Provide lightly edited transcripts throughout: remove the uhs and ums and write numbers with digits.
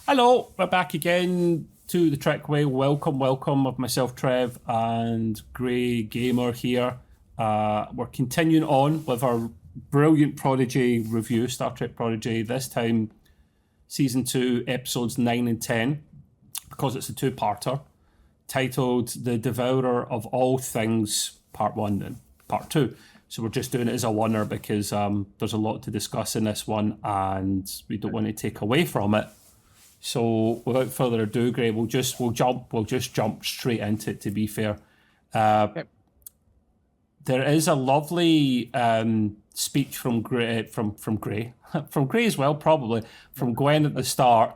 Hello, we're back again to the Trickway. Welcome of myself, Trev, and Grey Gamer here. We're continuing on with our brilliant Prodigy review, Star Trek Prodigy, this time Season 2, Episodes 9 and 10, because it's a two-parter, titled The Devourer of All Things, Part 1 and Part 2. So we're just doing it as a oneer because there's a lot to discuss in this one and we don't want to take away from it. So without further ado, Gray, we'll just jump straight into it. To be fair, Okay. There is a lovely speech from Gray, from Gray, from Gray as well, probably from Gwen at the start.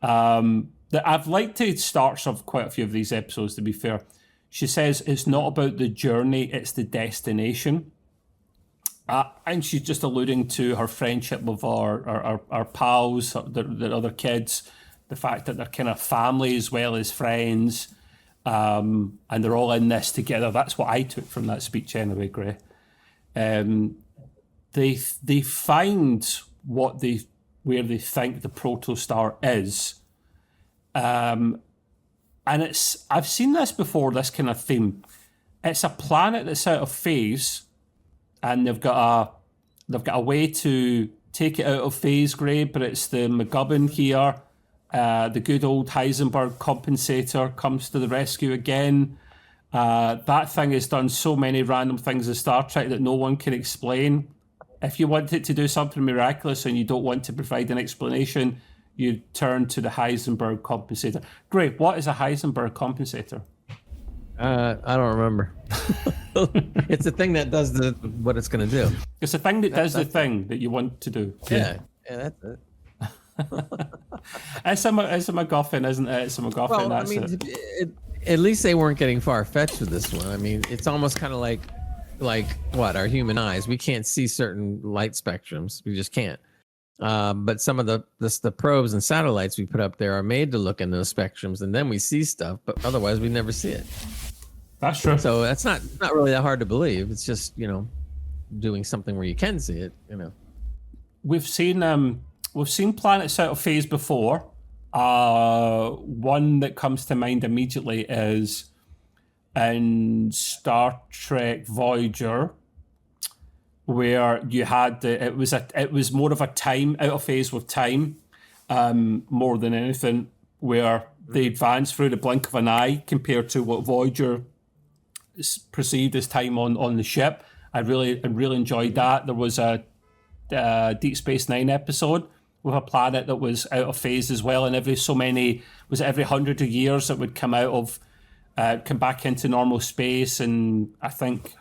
That I've liked the starts of quite a few of these episodes. To be fair, she says it's not about the journey; it's the destination. And she's just alluding to her friendship with our pals, the other kids, the fact that they're kind of family as well as friends, and they're all in this together. That's what I took from that speech anyway, Gray. They find where they think the protostar is, and I've seen this before. This kind of theme. It's a planet that's out of phase. And they've got a way to take it out of phase, Gray, but it's the McGubbin here. The good old Heisenberg compensator comes to the rescue again. That thing has done so many random things in Star Trek that no one can explain. If you want it to do something miraculous and you don't want to provide an explanation, you turn to the Heisenberg compensator. Gray, what is a Heisenberg compensator? I don't remember. It's a thing that does what it's going to do. It's a thing that does the thing that you want to do. Yeah, that's it. It's a MacGuffin, isn't it? It's a MacGuffin. Well, that's I mean, it. At least they weren't getting far-fetched with this one. I mean, it's almost kind of like what, our human eyes. We can't see certain light spectrums. We just can't. But some of the probes and satellites we put up there are made to look in those spectrums, and then we see stuff, but otherwise we never see it. That's true. So that's not really that hard to believe. It's just, doing something where you can see it, We've seen planets out of phase before. One that comes to mind immediately is in Star Trek Voyager, where you had it was more of a time out of phase with time, more than anything, where they advanced through the blink of an eye compared to what Voyager perceived as time on the ship. I really enjoyed that. There was a Deep Space Nine episode with a planet that was out of phase as well, and every 100 years it would come back into normal space, and I think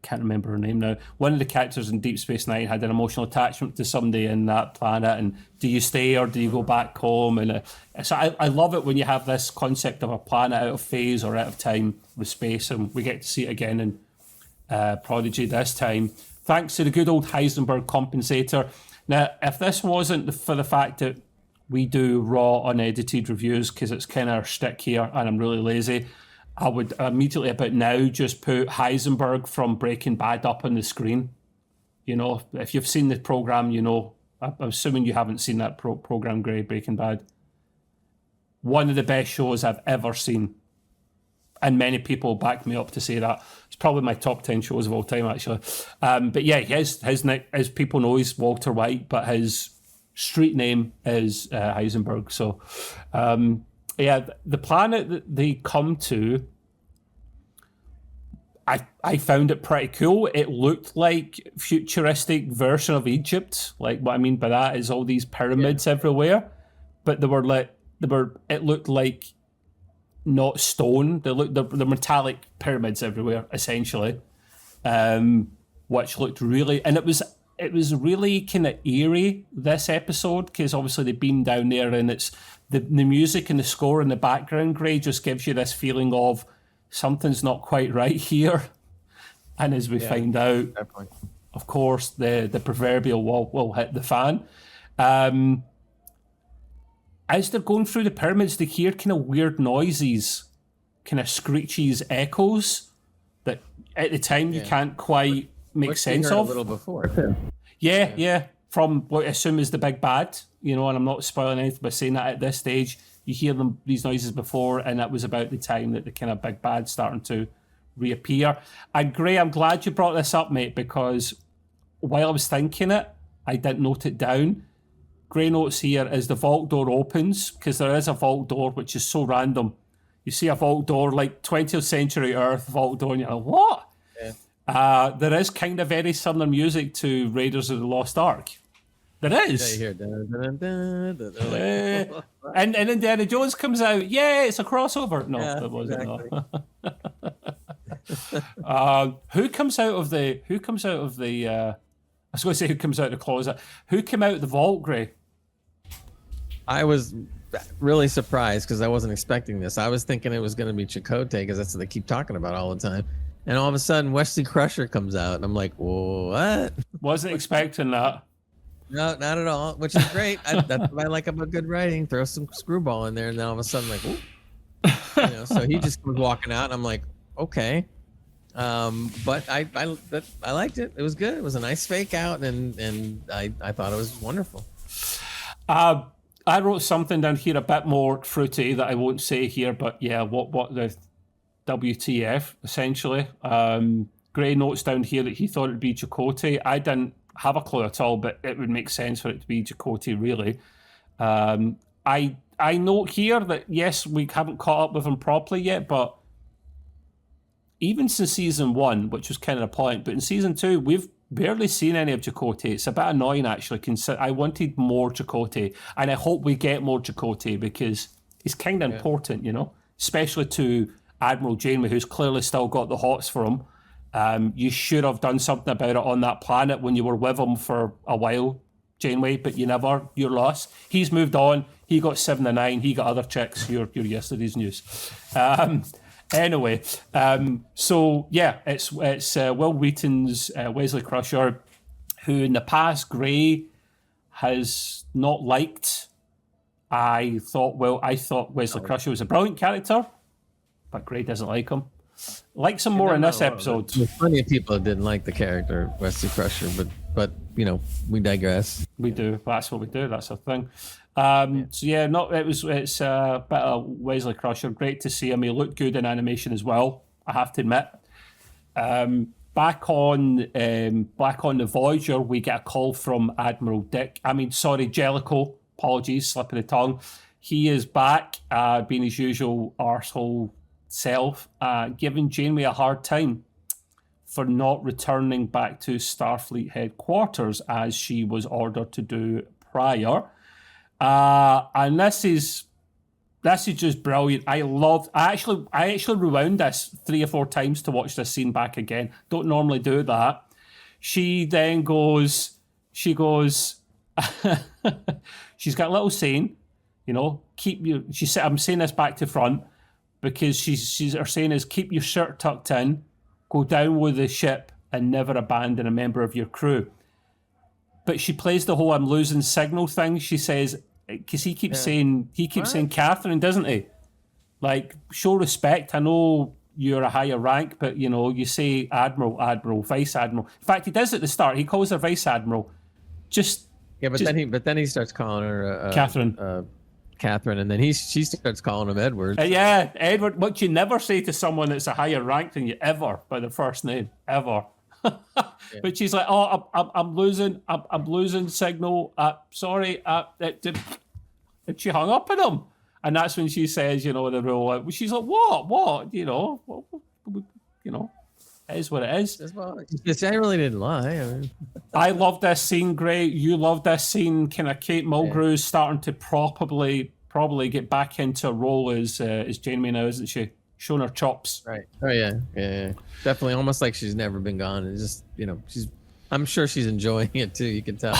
can't remember her name now. One of the characters in Deep Space Nine had an emotional attachment to somebody in that planet, and do you stay or do you go back home? And so I love it when you have this concept of a planet out of phase or out of time with space, and we get to see it again in Prodigy this time, thanks to the good old Heisenberg compensator. Now, if this wasn't for the fact that we do raw, unedited reviews, because it's kind of our shtick here, and I'm really lazy, I would immediately about now just put Heisenberg from Breaking Bad up on the screen. If you've seen the program, I'm assuming you haven't seen that program, Gray, Breaking Bad. One of the best shows I've ever seen. And many people back me up to say that. It's probably my top 10 shows of all time, actually. But yeah, his nick, as people know, he's Walter White, but his street name is Heisenberg. So, yeah, the planet that they come to, I found it pretty cool. It looked like futuristic version of Egypt. Like, what I mean by that is all these pyramids everywhere, but it looked like not stone. They're metallic pyramids everywhere, essentially, which looked really, and it was really kind of eerie, this episode, because obviously they've been down there, and it's the music and the score in the background, Gray, just gives you this feeling of something's not quite right here. And as we find out, of course, the proverbial will hit the fan. As they're going through the pyramids, they hear kind of weird noises, kind of screechies, echoes that at the time you can't quite make sense of. A little before. Yeah. from what I assume is the big bad, and I'm not spoiling anything by saying that at this stage. You hear these noises before, and that was about the time that the kind of big bad starting to reappear. And Gray, I'm glad you brought this up, mate, because while I was thinking it, I didn't note it down. Gray notes here as the vault door opens, because there is a vault door, which is so random. You see a vault door, like 20th century Earth vault door, and you're like, what? Yeah. There is kind of very similar music to Raiders of the Lost Ark. There is. Yeah, and Indiana Jones comes out. Yeah, it's a crossover. No, it wasn't. Exactly. No. Who comes out of the? I was going to say who comes out of the closet. Who came out of the vault, Gray? I was really surprised because I wasn't expecting this. I was thinking it was going to be Chakotay because that's what they keep talking about all the time. And all of a sudden, Wesley Crusher comes out, and I'm like, what? Wasn't expecting that. No, not at all, which is great. That's what I like about good writing. Throw some screwball in there, and then all of a sudden, like, ooh. So he just was walking out, and I'm like, okay. But I liked it. It was good. It was a nice fake out, and I thought it was wonderful. I wrote something down here a bit more fruity that I won't say here, but yeah, what the WTF, essentially. Gray notes down here that he thought it'd be Chakotay. I didn't have a clue at all, but it would make sense for it to be Chakotay, really. I note here that, yes, we haven't caught up with him properly yet, but even since season 1, which was kind of the point, but in season 2, we've barely seen any of Chakotay. It's a bit annoying, actually. I wanted more Chakotay, and I hope we get more Chakotay because he's kind of important, especially to Admiral Janeway, who's clearly still got the hots for him. You should have done something about it on that planet when you were with him for a while, Janeway, but you never. You're lost. He's moved on. He got 7-9. He got other chicks. You're yesterday's news. Anyway, so yeah, it's Will Wheaton's Wesley Crusher, who in the past Gray has not liked. I thought Wesley Crusher was a brilliant character, but Gray doesn't like him. Likes him more in this episode. There's plenty of people that didn't like the character Wesley Crusher, but we digress. We do. That's what we do. That's our thing. So yeah, it's a bit of Wesley Crusher. Great to see him. He looked good in animation as well, I have to admit. Back on the Voyager, we get a call from Admiral Jellicoe. Apologies, slip of the tongue. He is back, being his usual arsehole self, giving Janeway a hard time for not returning back to Starfleet headquarters as she was ordered to do prior. And this is just brilliant. I actually rewound this 3 or 4 times to watch this scene back again. Don't normally do that. She then goes, she's got a little saying, I'm saying this back to front because her saying is keep your shirt tucked in, go down with the ship and never abandon a member of your crew. But she plays the whole I'm losing signal thing. She says, because he keeps saying Catherine, doesn't he? Like, show respect. I know you're a higher rank, but you say Admiral, Vice Admiral. In fact, he does at the start. He calls her Vice Admiral. Then he starts calling her Catherine, and then she starts calling him Edward. Yeah, Edward. What you never say to someone that's a higher rank than you ever by their first name ever. But she's like, "Oh, I'm losing signal. Sorry." And she hung up on him, and that's when she says, the rule. She's like, "What? It is what it is." I really didn't lie. I love this scene, Gray. You love this scene. Kind of Kate Mulgrew's starting to probably get back into a role as Janeway now, isn't she? Showing her chops. Right. Oh yeah. Definitely, almost like she's never been gone. It's just, I'm sure she's enjoying it too. You can tell.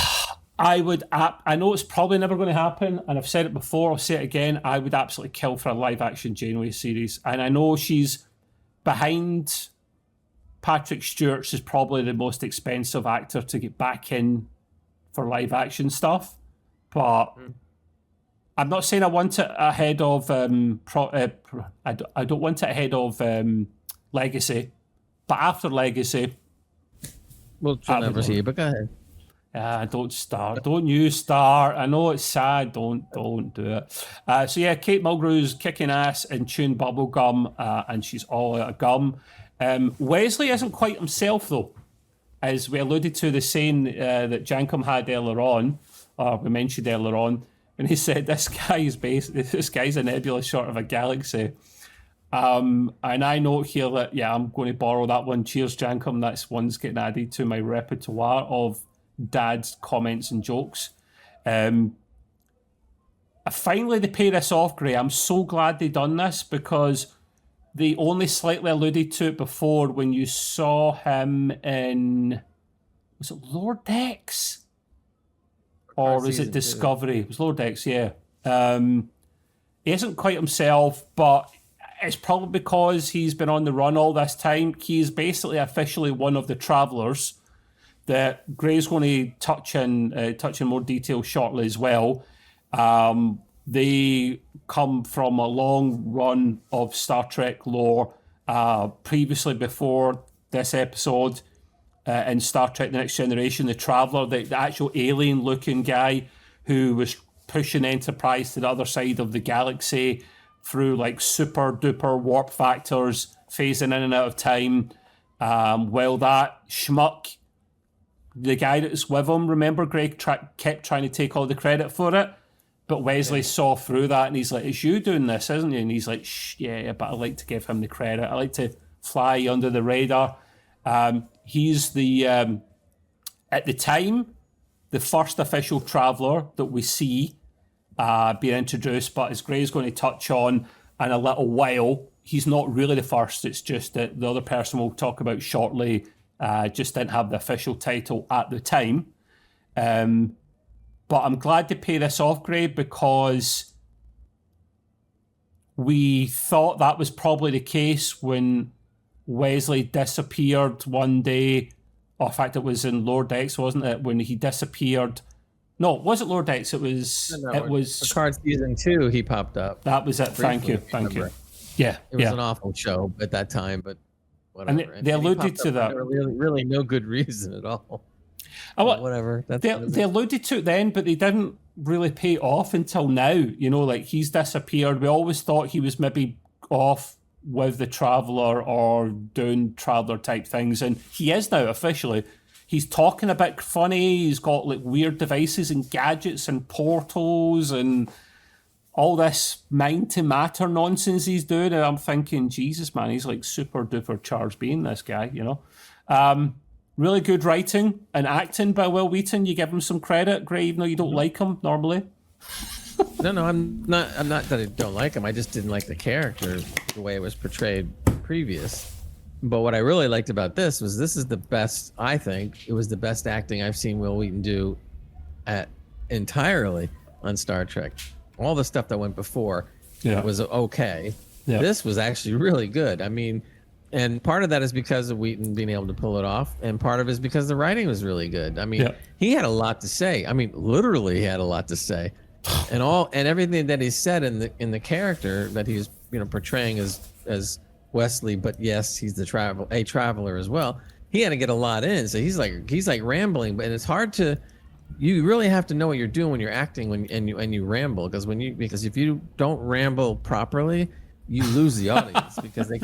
I know it's probably never going to happen, and I've said it before. I'll say it again. I would absolutely kill for a live-action Janeway series, and I know she's behind. Patrick Stewart's is probably the most expensive actor to get back in for live action stuff, but I'm not saying I want it ahead of I don't want it ahead of Legacy, but after Legacy, we'll never see it. But go ahead. Don't start. Don't you start. I know it's sad. Don't do it. So yeah, Kate Mulgrew's kicking ass and chewing bubble gum, and she's all out of gum. Wesley isn't quite himself though, as we alluded to the saying that Jankum had earlier on, or we mentioned earlier on, and he said this guy's a nebula short of a galaxy. And I note here that I'm going to borrow that one. Cheers, Jankum. That's one's getting added to my repertoire of dad's comments and jokes. Finally, they pay this off, Gray. I'm so glad they done this because they only slightly alluded to it before when you saw him in, was it Lower Decks? Or is it Discovery? It was Lower Decks, yeah. He isn't quite himself, but it's probably because he's been on the run all this time. He's basically officially one of the travellers that Gray's going to touch in more detail shortly as well. They come from a long run of Star Trek lore. Previously, before this episode, in Star Trek: The Next Generation, the Traveller, the actual alien-looking guy who was pushing Enterprise to the other side of the galaxy through like super-duper warp factors, phasing in and out of time. Well, that schmuck, the guy that's with him, remember Greg kept trying to take all the credit for it, but Wesley saw through that and he's like, it's you doing this, isn't you? And he's like, yeah, but I like to give him the credit. I like to fly under the radar. He's the, at the time, the first official traveller that we see being introduced, but as Gray's going to touch on in a little while, he's not really the first. It's just that the other person we'll talk about shortly just didn't have the official title at the time. But I'm glad to pay this off, Gray, because we thought that was probably the case when Wesley disappeared one day. Or in fact, it was in Lower Decks, wasn't it? When he disappeared. No, it wasn't Lower Decks. It was. It was Picard season 2. He popped up. That was it. Thank you. Yeah, it was an awful show at that time, but whatever. And they alluded to that. Really, no good reason at all. Whatever. They alluded to it then, but they didn't really pay off until now. You know, like he's disappeared. We always thought he was maybe off with the Traveller or doing Traveller type things, and he is now officially. He's talking a bit funny. He's got like weird devices and gadgets and portals and all this mind to matter nonsense he's doing. And I'm thinking, Jesus, man, he's like super duper charged being this guy, you know. Really good writing and acting by Will Wheaton. You give him some credit, Gray, even though you don't like him normally. No, I'm not that I don't like him. I just didn't like the character, the way it was portrayed previous. But what I really liked about this is the best, I think, it was the best acting I've seen Will Wheaton do entirely on Star Trek. All the stuff that went before was okay. Yeah. This was actually really good. I mean, and part of that is because of Wheaton being able to pull it off, and part of it is because the writing was really good. I mean, he had a lot to say. I mean, literally, he had a lot to say, and everything that he said in the character that he's portraying as Wesley, but yes, he's a traveler as well. He had to get a lot in, so he's like rambling, but it's hard to. You really have to know what you're doing when you're acting and you ramble, because if you don't ramble properly, you lose the audience because they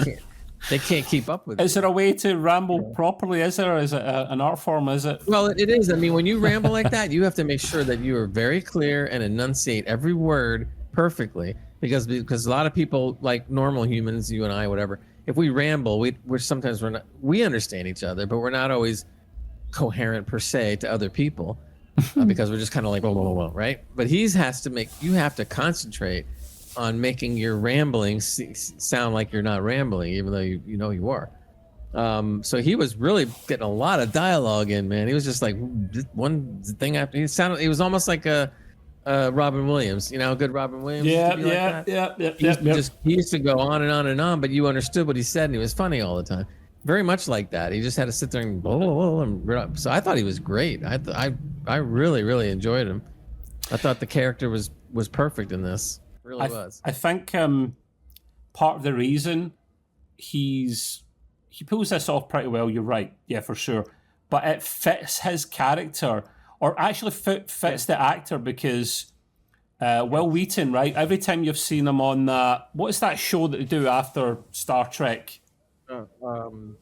can't keep up with it. Is there a way to ramble properly? Is there? Is it an art form? Is it? Well, it is. I mean, when you ramble like that, you have to make sure that you are very clear and enunciate every word perfectly. Because a lot of people, like normal humans, you and I, whatever, if we ramble, we understand each other, but we're not always coherent per se to other people because we're just kind of like, blah, blah, blah, right? But you have to concentrate on making your rambling sound like you're not rambling, even though you are. So he was really getting a lot of dialogue in, man. He was just like one thing after. He was almost like a Robin Williams. You know how good Robin Williams used to be like that? He used to go on and on and on, but you understood what he said, and he was funny all the time. Very much like that. He just had to sit there and blah, blah, blah, and so I thought he was great. I really, really enjoyed him. I thought the character was perfect in this. It really was. I think part of the reason he pulls this off pretty well. You're right, yeah, for sure. But it fits his character or actually fits the actor because Will Wheaton, right? Every time you've seen him on that, what is that show that they do after Star Trek? I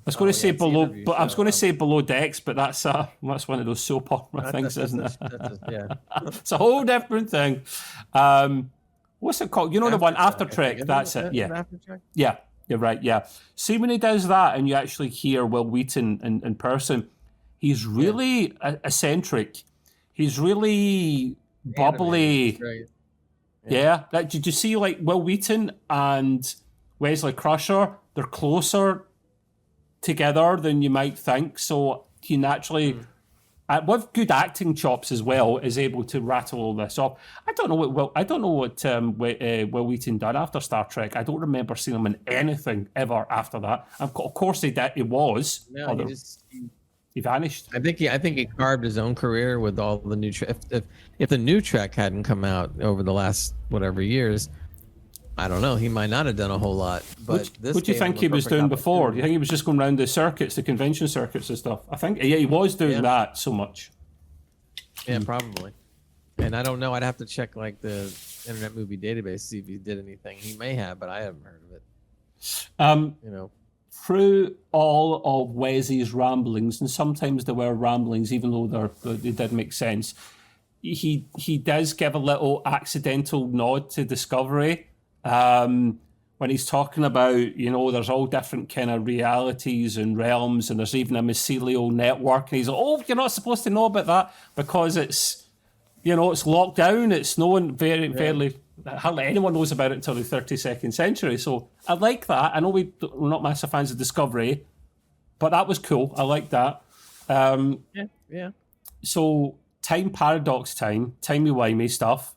was going to say I was going to say Below Decks, but that's one of those soap opera things, isn't it? Yeah, it's a whole different thing. What's it called? You know, the one After Trek. That's it. Yeah, yeah, you're right. Yeah. See, when he does that, and you actually hear Will Wheaton in person, he's really eccentric. He's really bubbly. Right. Yeah. Did you see like Will Wheaton and Wesley Crusher? They're closer together than you might think. So he naturally, with good acting chops as well, is able to rattle all this off. I don't know what Will Wheaton done after Star Trek. I don't remember seeing him in anything ever after that. Of course, he was. No, he vanished. I think he carved his own career with all the new if the new Trek hadn't come out over the last whatever years, I don't know. He might not have done a whole lot. But what do you think he was doing before? Do you think he was just going around the circuits, the convention circuits and stuff? I think he was doing that so much. Yeah, probably. And I don't know. I'd have to check like the Internet Movie Database, see if he did anything. He may have, but I haven't heard of it. Through all of Wesley's ramblings, and sometimes they were ramblings, even though they did make sense, he does give a little accidental nod to Discovery. When he's talking about, there's all different kind of realities and realms, and there's even a mycelial network, and he's like, oh, you're not supposed to know about that because it's, it's locked down. It's known hardly anyone knows about it until the 32nd century. So I like that. I know we're not massive fans of Discovery, but that was cool. I like that. Yeah. So time paradox timey-wimey stuff.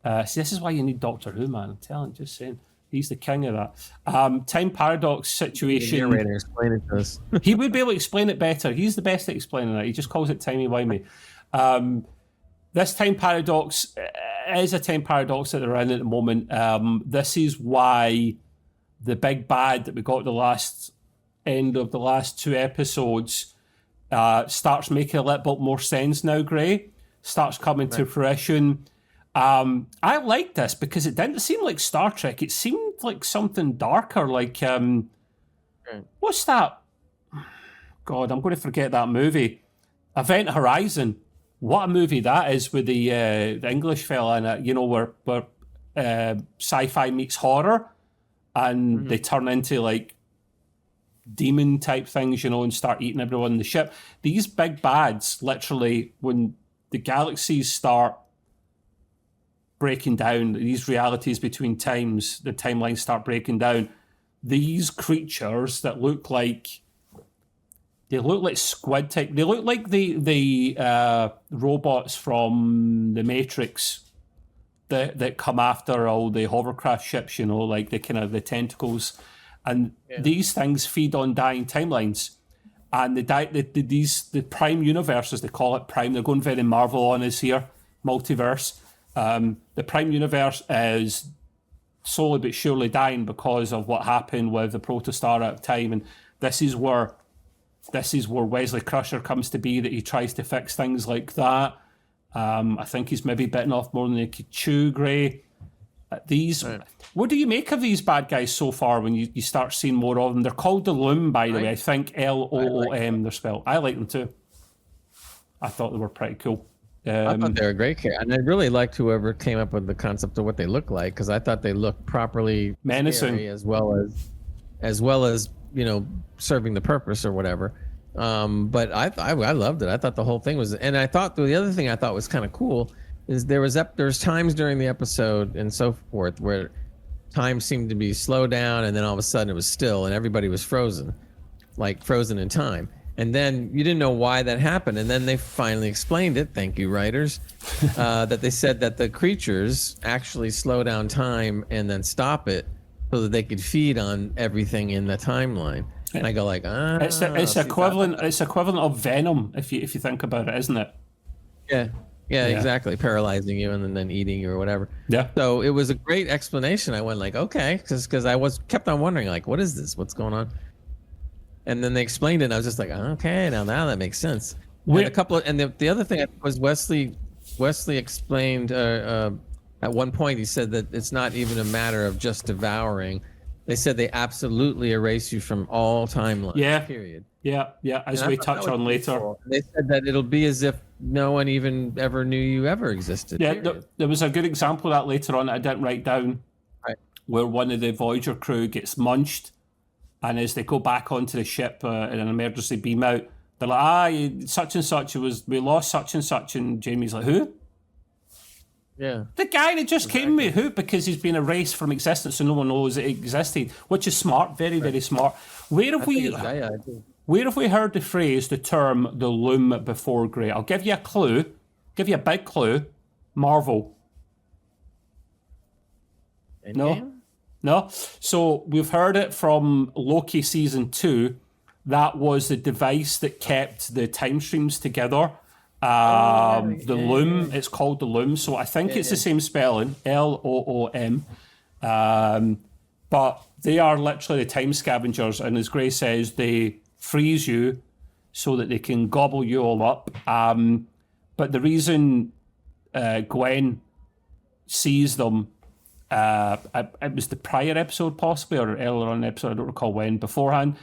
See, this is why you need Doctor Who, man. I'm telling, just saying. He's the king of that. Time paradox situation. The narrator explain it to us. He would be able to explain it better. He's the best at explaining it. He just calls it timey-wimey. This time paradox is a time paradox that they're in at the moment. This is why the big bad that we got the end of the last 2 episodes starts making a little bit more sense now, Gray. Starts coming to fruition. I like this because it didn't seem like Star Trek. It seemed like something darker, like what's that? God, I'm going to forget that movie. Event Horizon. What a movie that is with the English fella in it. Where sci-fi meets horror, and they turn into like demon type things, and start eating everyone on the ship. These big bads, literally, when the galaxies start breaking down, these realities between times, the timelines start breaking down. These creatures that look like squid type. They look like the robots from the Matrix that come after all the hovercraft ships. Like the kind of the tentacles, and these things feed on dying timelines. And the prime universe, as they call it, prime. They're going very Marvel on us here, multiverse. The prime universe is slowly but surely dying because of what happened with the protostar out of time, and this is where Wesley Crusher comes to be, that he tries to fix things like that. I think he's maybe bitten off more than he could chew, Gray. What do you make of these bad guys so far when you start seeing more of them? They're called the Loom, by the way. I think Loom they're spelled. I like them too. I thought they were pretty cool. I thought they were great characters, and I really liked whoever came up with the concept of what they look like, because I thought they looked properly menacing, as well as serving the purpose or whatever. But I loved it. I thought the whole thing was, and I thought the other thing I thought was kind of cool is there's times during the episode and so forth where time seemed to be slowed down, and then all of a sudden it was still, and everybody was frozen in time. And then you didn't know why that happened. And then they finally explained it. Thank you, writers. That they said that the creatures actually slow down time and then stop it so that they could feed on everything in the timeline. And I go like, it's equivalent. It's equivalent of venom if you think about it, isn't it? Yeah, exactly. Paralyzing you and then eating you or whatever. Yeah. So it was a great explanation. I went like, okay, because I kept on wondering like, what is this? What's going on? And then they explained it, and I was just like, okay, now that makes sense. And a couple of, and the other thing was Wesley explained at one point, he said that it's not even a matter of just devouring. They said they absolutely erase you from all timelines. Yeah. Period. Yeah. As we touch on later. Cool. They said that it'll be as if no one even ever knew you ever existed. Yeah, there was a good example of that later on that I didn't write down, right, where one of the Voyager crew gets munched, and as they go back onto the ship in an emergency beam out, they're like, such and such, we lost such and such, and Jamie's like, who? Yeah. The guy that just came with who? Because he's been erased from existence so no one knows it existed, which is smart, very, very smart. Where have we heard the term the Loom before, Gray? I'll give you a clue, a big clue. Marvel. No. So we've heard it from Loki season 2. That was the device that kept the time streams together. The Loom, it's called the Loom. So I think it's the same spelling, Loom. But they are literally the time scavengers. And as Gray says, they freeze you so that they can gobble you all up. But the reason Gwen sees them, it was the prior episode possibly, or earlier on in the episode, I don't recall when, beforehand,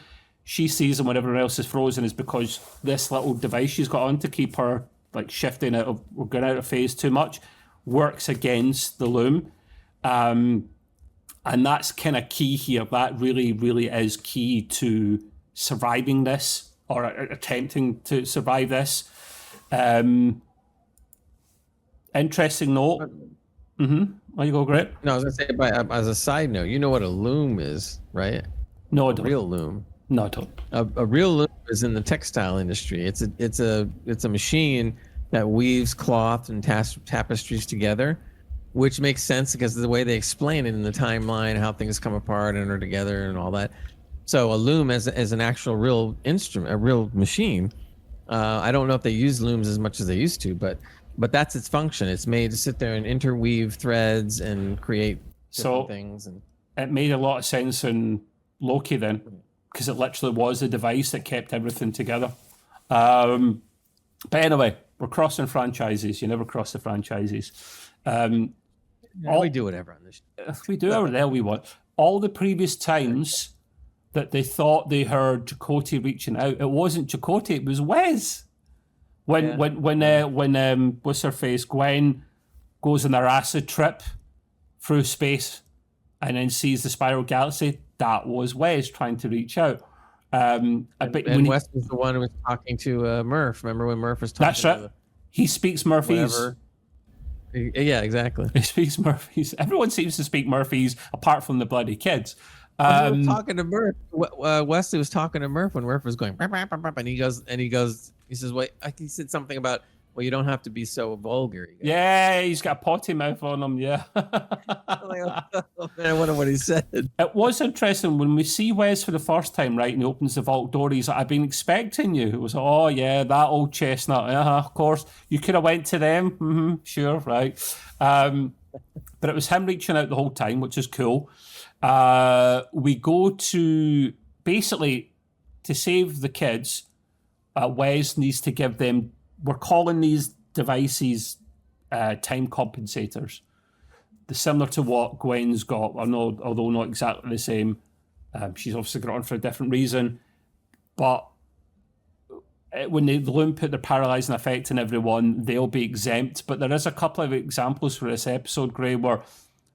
she sees them when everyone else is frozen, is because this little device she's got on to keep her like shifting out of, or going out of phase too much, works against the Loom. And that's kind of key here. That really, really is key to surviving this, or attempting to survive this. Interesting note. There you go, Grit. No, I was going to say, as a side note, you know what a loom is, right? No, I don't. A real loom. No, I don't. A real loom is in the textile industry. It's a machine that weaves cloth and tapestries together, which makes sense because of the way they explain it in the timeline, how things come apart and are together and all that. So a loom as an actual real instrument, a real machine. I don't know if they use looms as much as they used to, but that's its function. It's made to sit there and interweave threads and create different things. And it made a lot of sense in Loki then, because it literally was the device that kept everything together. But anyway, we're crossing franchises. You never cross the franchises. We do whatever on this show. We do whatever the hell we want. All the previous times that they thought they heard Chakotay reaching out, it wasn't Chakotay, it was Wes. When what's her face, Gwen goes on their acid trip through space and then sees the spiral galaxy, that was Wes trying to reach out. And Wes was the one who was talking to Murph. Remember when Murph was talking? That's right. He speaks Murphy's. Whatever. Yeah, exactly. He speaks Murphy's. Everyone seems to speak Murphy's apart from the bloody kids. Talking to Murph. Wesley was talking to Murph when Murph was going, and he says, wait, he said something about, well, you don't have to be so vulgar. Yeah, he's got a potty mouth on him, yeah. I wonder what he said. It was interesting when we see Wes for the first time, right, and he opens the vault door, he's like, I've been expecting you. It was, oh, yeah, that old chestnut. Of course. You could have went to them. Mm-hmm, sure, right. But it was him reaching out the whole time, which is cool. We go to, basically, to save the kids, Wes needs to give them, we're calling these devices time compensators. They're similar to what Gwen's got, although not exactly the same. She's obviously got it on for a different reason. But when the Loom put their paralysing effect on everyone, they'll be exempt. But there is a couple of examples for this episode, Gray, where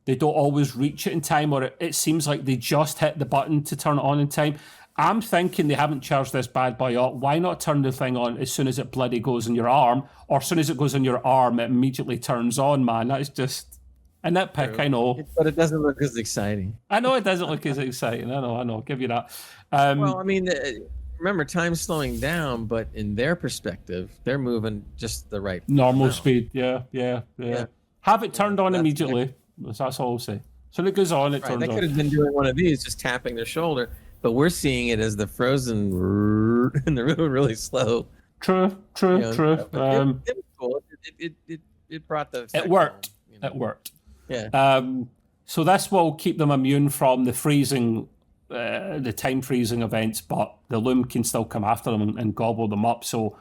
they don't always reach it in time, or it seems like they just hit the button to turn it on in time. I'm thinking they haven't charged this bad boy up. Why not turn the thing on as soon as it bloody goes on your arm, or as soon as it goes on your arm, it immediately turns on, man. That's just a nitpick, I know. But it doesn't look as exciting. I know it doesn't look as exciting. I know. I'll give you that. Well, I mean, remember, time's slowing down, but in their perspective, they're moving just the right normal amount. speed. Yeah. Have it turned on immediately. That's all I'll say. So it goes on, it turns on. They could have been doing one of these, just tapping their shoulder. But we're seeing it as the frozen, and they're moving really slow. True. It was cool. It brought the. It worked. Home, It worked. Yeah. So this will keep them immune from the freezing, the time freezing events, but the Loom can still come after them and gobble them up. So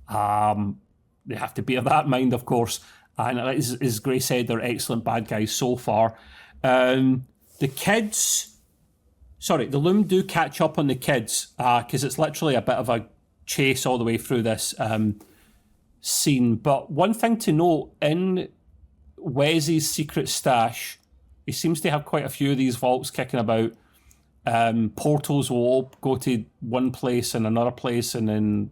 They have to bear that in mind, of course. And as Gray said, they're excellent bad guys so far. The Loom do catch up on the kids, because it's literally a bit of a chase all the way through this scene. But one thing to note, in Wes's secret stash, he seems to have quite a few of these vaults kicking about. Portals will all go to one place and another place, and then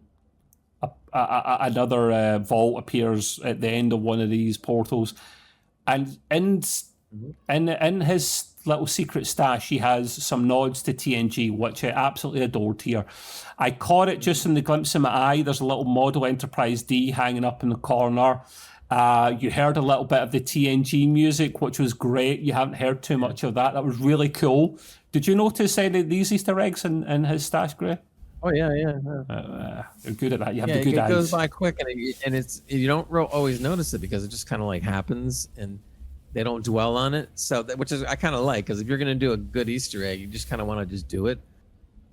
another vault appears at the end of one of these portals. And in his little secret stash, he has some nods to TNG, which I absolutely adored here. I caught it just in the glimpse of my eye. There's a little model Enterprise D hanging up in the corner. You heard a little bit of the TNG music, which was great. You haven't heard too much of that. That was really cool. Did you notice any of these Easter eggs in his stash, Gray? Oh yeah. You're good at that. You have the good eyes. It goes by quick, and it's you don't always notice it because it just kind of like happens, and they don't dwell on it. So which is I kind of like, because if you're gonna do a good Easter egg, you just kind of want to just do it.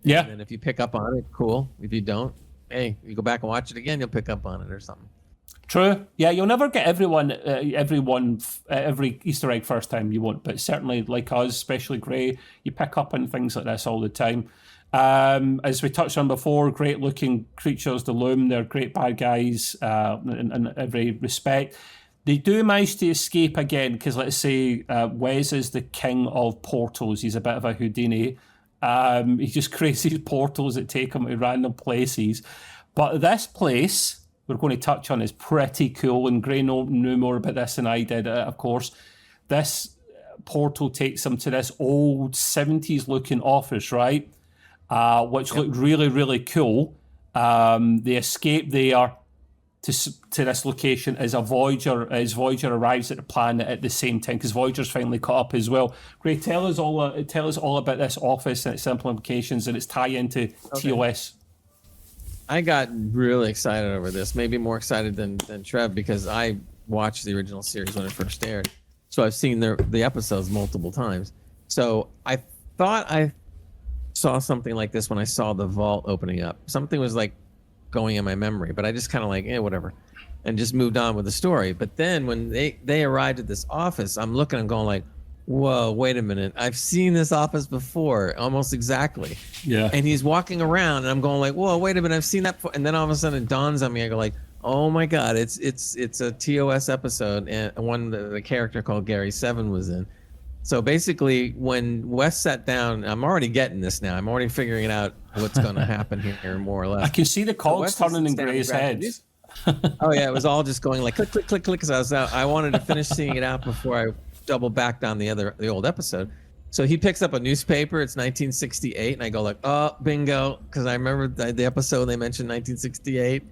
Yeah. And if you pick up on it, cool. If you don't, hey, you go back and watch it again, you'll pick up on it or something. True. Yeah, you'll never get every Easter egg first time, you won't. But certainly, like us, especially Gray, you pick up on things like this all the time. As we touched on before, great looking creatures, the Loom. They're great bad guys in every respect. They do manage to escape again because, let's say, Wes is the king of portals. He's a bit of a Houdini. He just creates these portals that take him to random places. But this place we're going to touch on is pretty cool, and Gray knew more about this than I did, of course. This portal takes them to this old 70s looking office, right? Which looked really, really cool. They escape there to this location as Voyager arrives at the planet at the same time, because Voyager's finally caught up as well. Gray, tell us all about this office and its implications and its tie into TOS. I got really excited over this, maybe more excited than Trev, because I watched the original series when it first aired. So I've seen the episodes multiple times. So I thought I saw something like this when I saw the vault opening up. Something was like going in my memory, but I just kind of like, whatever, and just moved on with the story. But then when they arrived at this office, I'm looking and going like, whoa, wait a minute. I've seen this office before, almost exactly. Yeah. And he's walking around and I'm going like, whoa, wait a minute. I've seen that before. And then all of a sudden it dawns on me. I go like, oh my God, it's a TOS episode, and one that the character called Gary 7 was in. So basically when Wes sat down, I'm already getting this now. I'm already figuring out what's going to happen here more or less. I can see the cogs turning in Gray's head. Oh yeah. It was all just going like click, click, click, click. Cause I wanted to finish seeing it out before I double backed on the old episode. So he picks up a newspaper. It's 1968, and I go like, oh, bingo, because I remember the episode they mentioned 1968.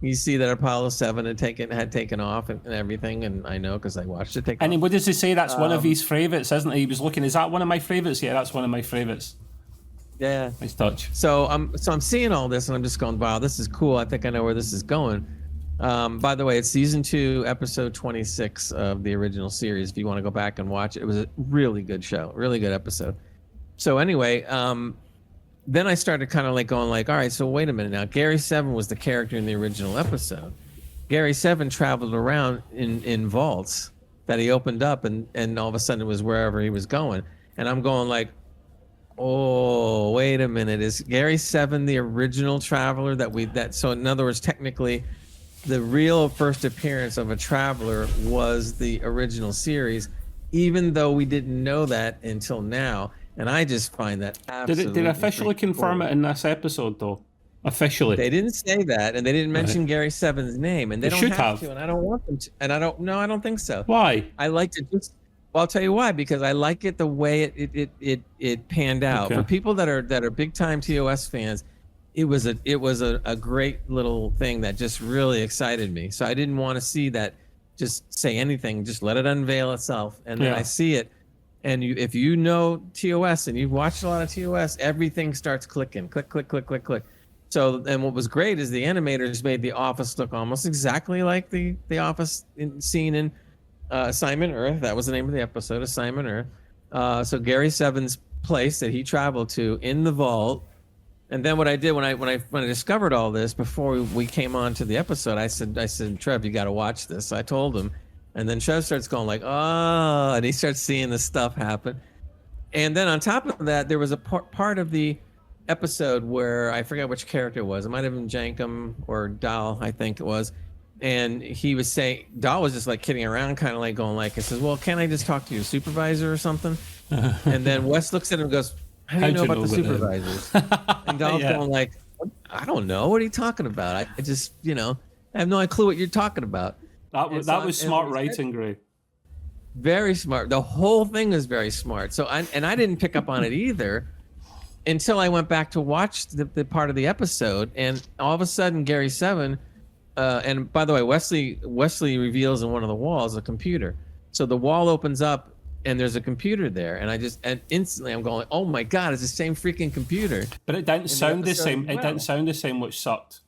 You see that Apollo 7 had taken off and everything, and I know because I watched it take off. And what does he say? That's one of his favourites, isn't it? He was looking. Is that one of my favourites? Yeah, that's one of my favourites. Yeah, nice touch. So I'm seeing all this, and I'm just going, wow, this is cool. I think I know where this is going. By the way, it's season 2, episode 26 of the original series. If you want to go back and watch it, it was a really good show, really good episode. So anyway, then I started kind of like going like, all right, so wait a minute now. Gary 7 was the character in the original episode. Gary 7 traveled around in vaults that he opened up, and all of a sudden it was wherever he was going. And I'm going like, oh, wait a minute. Is Gary 7 the original traveler so in other words, technically, the real first appearance of a traveler was the original series, even though we didn't know that until now. And I just find that absolutely Did it officially confirm it in this episode, though? Officially. They didn't say that, and they didn't mention Gary 7's name, and they don't have to, and I don't want them to, and I don't think so. Why? I liked it well, I'll tell you why, because I like it the way it panned out. Okay. For people that are big time TOS fans, it was a great little thing that just really excited me. So I didn't want to see that just say anything, just let it unveil itself. And then I see it. And if you know TOS and you've watched a lot of TOS, everything starts clicking, click, click, click, click, click. So, and what was great is the animators made the office look almost exactly like the office scene in Assignment Earth. That was the name of the episode, Assignment Earth. So Gary 7's place that he traveled to in the vault, And then what I did when I discovered all this before we came on to the episode, I said, Trev, you got to watch this. So I told him, and then Trev starts going like, oh, and he starts seeing this stuff happen. And then on top of that, there was a part of the episode where I forget which character it was. It might have been Jankum or Dahl, I think it was. And he was saying, Dahl was just like kidding around, kind of like going like, it says, well, can't I just talk to your supervisor or something? And then Wes looks at him and goes, how do you know about the supervisors? And Dahl's going like, I don't know. What are you talking about? I just, I have no clue what you're talking about. That was smart writing, Gray. Very smart. The whole thing is very smart. So I didn't pick up on it either until I went back to watch the part of the episode, and all of a sudden Gary Seven, and by the way, Wesley reveals in one of the walls a computer. So the wall opens up and there's a computer there, and instantly I'm going, oh my god, it's the same freaking computer. But it didn't sound the same. It didn't sound the same, which sucked.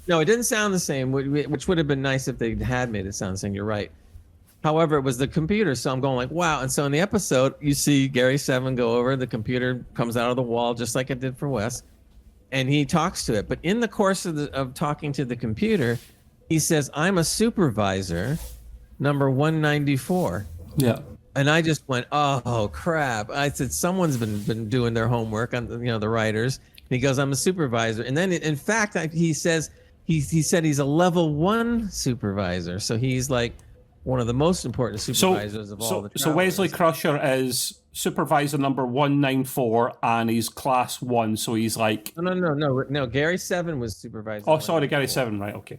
No, it didn't sound the same, which would have been nice if they had made it sound the same. You're right. However, it was the computer, so I'm going like, wow. And so in the episode, you see Gary Seven go over, the computer comes out of the wall just like it did for Wes, and he talks to it. But in the course of talking to the computer, he says, I'm a supervisor, number 194. Yeah. And I just went, oh crap. I said, someone's been doing their homework on the writers. And he goes, I'm a supervisor. And then in fact, he says, he said he's a level 1 supervisor. So he's like one of the most important supervisors of all the travelers. So Wesley Crusher is supervisor number 194, and he's class 1. So he's like... No. Gary Seven was supervisor. Oh, sorry, Gary Seven. Right. Okay.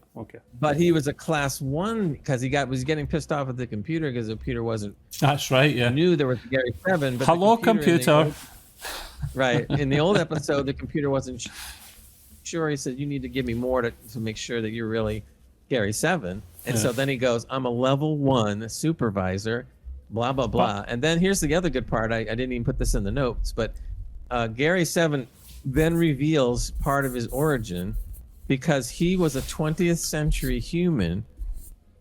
But he was a class 1 because was getting pissed off at the computer because the computer wasn't... That's right, yeah. Knew there was a Gary Seven. But hello, computer. Right. In the old episode, the computer wasn't sure. He said, you need to give me more to make sure that you're really Gary Seven. And so then he goes, I'm a level 1 supervisor, blah, blah, blah. And then here's the other good part. I didn't even put this in the notes, but Gary Seven then reveals part of his origin because he was a 20th century human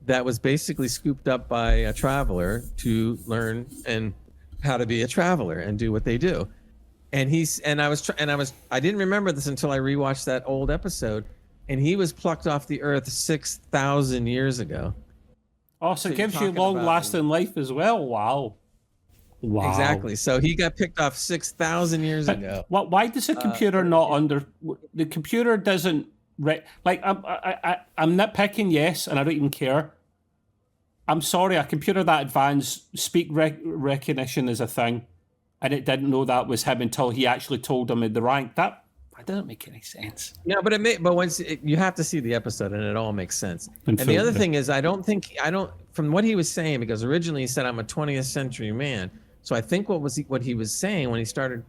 that was basically scooped up by a traveler to learn and how to be a traveler and do what they do. And I didn't remember this until I rewatched that old episode. And he was plucked off the earth 6,000 years ago. Oh, so it gives you long-lasting life as well. Wow. Exactly. So he got picked off 6,000 years ago. Why does the computer the computer doesn't... I'm nitpicking, yes, and I don't even care. I'm sorry, a computer that advanced, speak recognition is a thing, and it didn't know that was him until he actually told him in the rank. That doesn't make any sense. No, but you have to see the episode and it all makes sense. And the other thing is, I don't from what he was saying, because originally he said I'm a 20th century man. So I think what he was saying when he started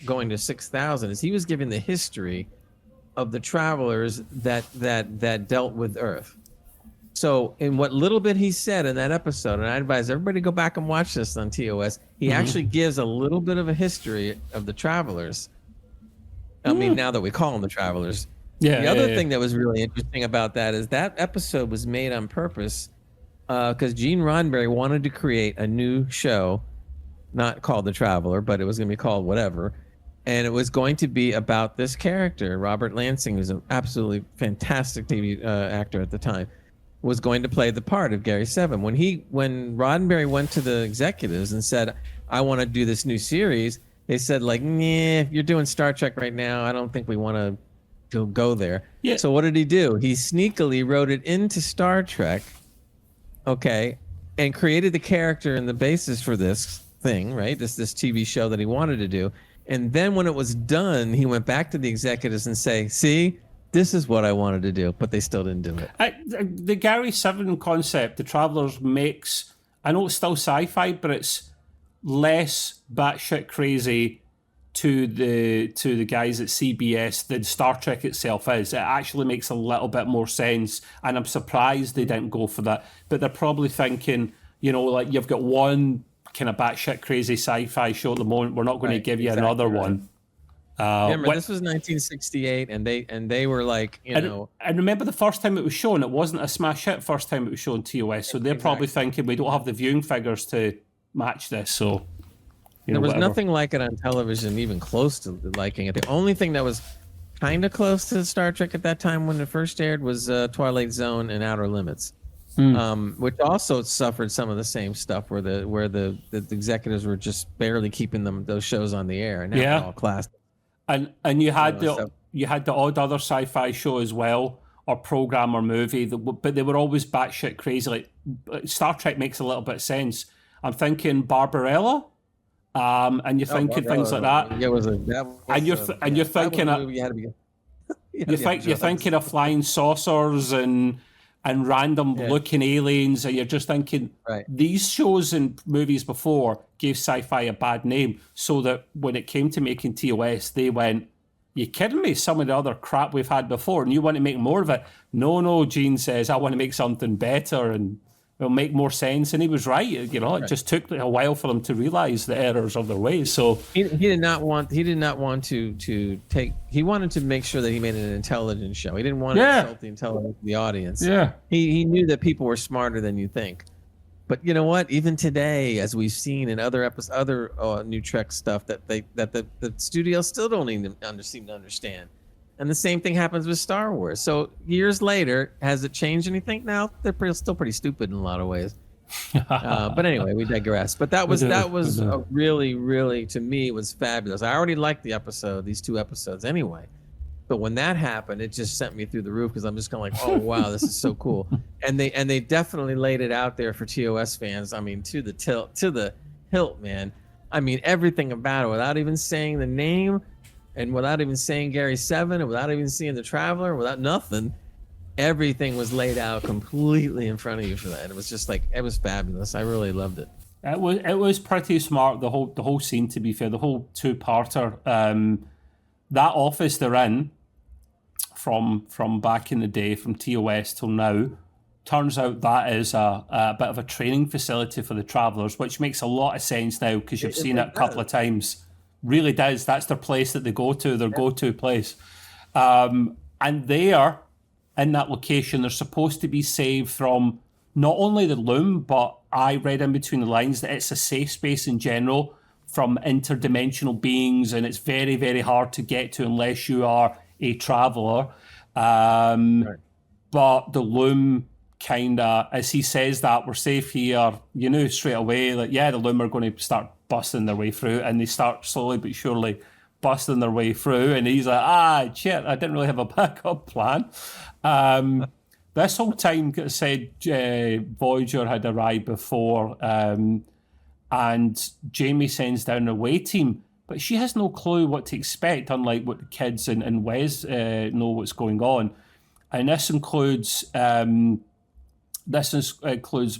going to 6,000 is he was giving the history of the travelers that dealt with Earth. So in what little bit he said in that episode, and I advise everybody to go back and watch this on TOS, he actually gives a little bit of a history of the travelers. I mean, now that we call them the travelers. The other thing that was really interesting about that is that episode was made on purpose because Gene Roddenberry wanted to create a new show, not called The Traveler, but it was going to be called whatever. And it was going to be about this character, Robert Lansing, who's an absolutely fantastic TV actor at the time, was going to play the part of Gary Seven. When Roddenberry went to the executives and said, I want to do this new series, they said, like, nah, you're doing Star Trek right now. I don't think we want to go there. Yeah. So what did he do? He sneakily wrote it into Star Trek, okay, and created the character and the basis for this thing, right? This TV show that he wanted to do. And then when it was done, he went back to the executives and say, see, this is what I wanted to do, but they still didn't do it. The Gary Seven concept, the Travelers, makes, I know it's still sci-fi, but it's less batshit crazy to the guys at CBS than Star Trek itself is. It actually makes a little bit more sense, and I'm surprised they didn't go for that. But they're probably thinking, like you've got one kind of batshit crazy sci-fi show at the moment. We're not going to give you another one. Remember, this was 1968, and they were like, And remember the first time it was shown, it wasn't a smash hit first time it was shown TOS. So they're probably thinking we don't have the viewing figures to match this. So you There know, was whatever. nothing like it on television, even close to liking it. The only thing that was kind of close to Star Trek at that time when it first aired was Twilight Zone and Outer Limits, which also suffered some of the same stuff where the executives were just barely keeping those shows on the air, and now they're all classic. And you had you had the odd other sci-fi show as well, or program or movie, but they were always batshit crazy. Like Star Trek makes a little bit of sense. I'm thinking Barbarella, and you're thinking things like that. Yeah, And you're thinking you're thinking of flying saucers and random looking aliens, and you're just thinking these shows and movies before gave sci-fi a bad name, so that when it came to making TOS, they went, "You kidding me? Some of the other crap we've had before, and you want to make more of it?" No, Gene says, "I want to make something better and it'll make more sense." And he was right. You know, it just took a while for them to realize the errors of their ways. So he did not want to take. He wanted to make sure that he made an intelligent show. He didn't want to insult the intelligence of the audience. Yeah, he knew that people were smarter than you think. But you know what? Even today, as we've seen in other episodes, other new Trek stuff, that the studios still don't even seem to understand. And the same thing happens with Star Wars. So years later, has it changed anything? Now they're still pretty stupid in a lot of ways. But anyway, we digress. But that was a really, to me, it was fabulous. I already liked these 2 episodes anyway. But when that happened, it just sent me through the roof, because I'm just kind of like, oh wow, this is so cool. And they definitely laid it out there for TOS fans. I mean, to the hilt, man. I mean, everything about it, without even saying the name, and without even saying Gary 7, and without even seeing the Traveler, without nothing, everything was laid out completely in front of you for that. And it was just like, it was fabulous. I really loved it. It was pretty smart. The whole scene, to be fair, the whole 2-parter. That office they're in, from back in the day, from TOS till now, turns out that is a bit of a training facility for the Travelers, which makes a lot of sense now, because you've seen it a couple of times. Really does. That's their place that they go to, their go-to place. And there, in that location, they're supposed to be saved from not only the Loom, but I read in between the lines that it's a safe space in general from interdimensional beings, and it's very, very hard to get to unless you are a traveler. But the Loom kind of, as he says that, we're safe here, you know, straight away, like, yeah, the Loom are going to start busting their way through, and they start slowly but surely busting their way through, and he's like, shit, I didn't really have a backup plan. This whole time said Voyager had arrived before, and Jamie sends down a away team, but she has no clue what to expect, unlike what the kids and Wes know what's going on. And this includes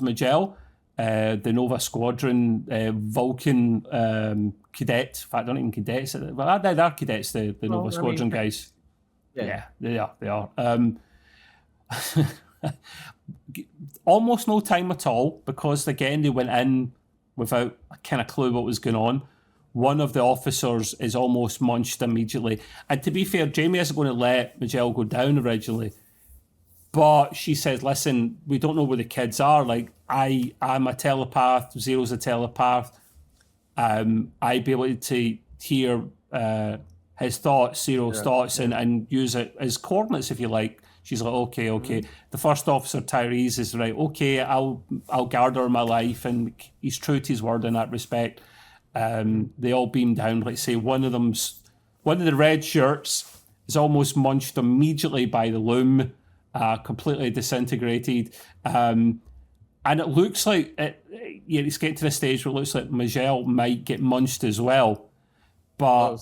Miguel, the Nova Squadron Vulcan cadet. In fact, they're not even cadets. Well, they're cadets, the Nova Squadron guys. Yeah, they are. Almost no time at all, because again, they went in without a kind of clue what was going on. One of the officers is almost munched immediately. And to be fair, Jamie isn't going to let Miguel go down originally. But she says, listen, we don't know where the kids are. Like, I'm a telepath. Zero's a telepath. I'd be able to hear his thoughts, Zero's thoughts, and use it as coordinates, if you like. She's like, okay. Mm-hmm. The first officer, Tyrese, is right. Okay, I'll guard her my life, and he's true to his word in that respect. They all beam down. Let's say one of the red shirts is almost munched immediately by the Loom, completely disintegrated. And it looks like it's getting to the stage where it looks like Miguel might get munched as well. But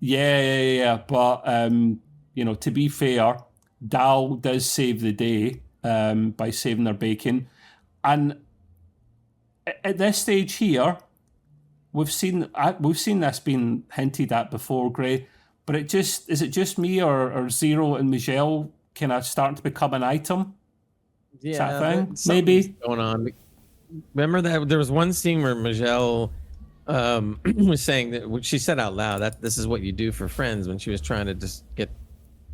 yeah. But to be fair, Dal does save the day by saving their bacon. And at this stage here, we've seen this being hinted at before, Gray. But is it just me or Zero and Michelle kind of starting to become an item? Yeah, is that a thing? Maybe going on. Remember that there was one scene where Michelle was saying that she said out loud that this is what you do for friends, when she was trying to just get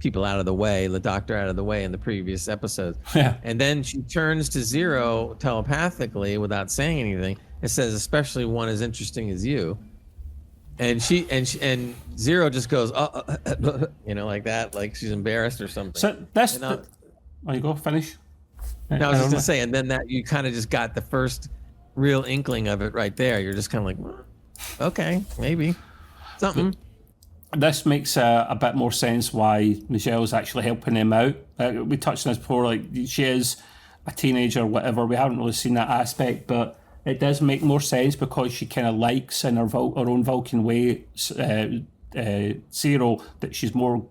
people out of the way, the doctor out of the way in the previous episodes. Yeah. And then she turns to Zero telepathically without saying anything. It says, especially one as interesting as you. and Zero just goes, like that, like she's embarrassed or something. So this, there you go, finish. No, I was just gonna say, and then that you kind of just got the first real inkling of it right there. You're just kind of like, well, okay, maybe something. This makes a bit more sense why Michelle's actually helping him out. We touched on this before, like she is a teenager, whatever. We haven't really seen that aspect, but it does make more sense because she kind of likes in her own Vulcan way, Zero, that she's more.